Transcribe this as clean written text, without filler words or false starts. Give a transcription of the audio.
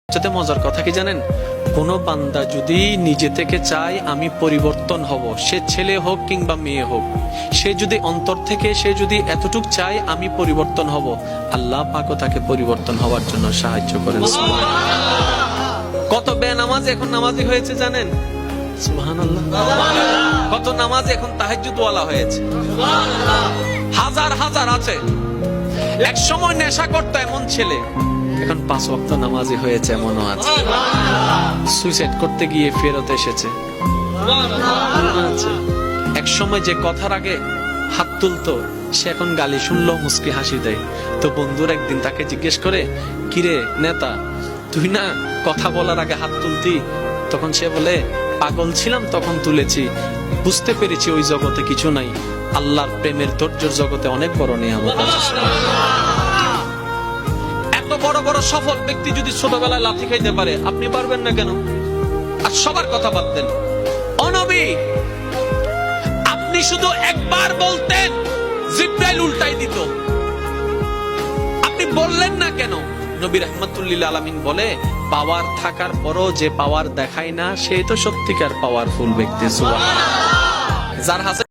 সবচেয়ে মজার কথা কি জানেন, কোন বান্দা যদি নিজে থেকে চায় আমি পরিবর্তন হব, সে ছেলে হোক কিংবা মেয়ে হোক, সে যদি অন্তর থেকে সে যদি এতটুক চায় আমি পরিবর্তন হব, আল্লাহ পাকও তাকে পরিবর্তন হওয়ার জন্য সাহায্য করেন। কত বেনামাজ এখন নামাজি হয়েছে জানেন? সুবহানাল্লাহ। কত নামাজ এখন তাহাজ্জুদ ওয়ালা হয়েছে, হাজার হাজার আছে। এক সময় নেশা করতো এমন ছেলে, এখন 5 ওয়াক্ত নামাজি হয়েছে এমনও আছে। সুইসাইড করতে গিয়ে ফেরত এসেছে। এক সময় যে কথার আগে হাত তুলতো, সে এখন গালি শুনলেও মুস্কি হাসি দেয়। তো বন্ধুর একদিন তাকে জিজ্ঞেস করে, কিরে নেতা, তুই না কথা বলার আগে হাত তুলতি? তখন সে বলে, পাগল ছিলাম তখন তুলেছি, বুঝতে পেরেছি ওই জগতে কিছু নাই, আল্লাহর প্রেমের ধৈর্যের জগতে অনেক বড় নিয়ামত আছে। এত বড় বড় সফল ব্যক্তি যদি ছোটবেলায় লাথি খাইতে পারে, আপনি পারবেন না কেন? আর সবার কথা বাদ দেন, ও নবী, আপনি শুধু একবার বলতেন জিবরাইল উল্টাই দিত, আপনি বললেন না কেন? নবী রাহমাতুল লিল আলামিন বলে, পাওয়ার থাকার পরও যে পাওয়ার দেখায় না, সেই তো সত্যিকার পাওয়ারফুল ব্যক্তি। সুবহানাল্লাহ। যার হাতে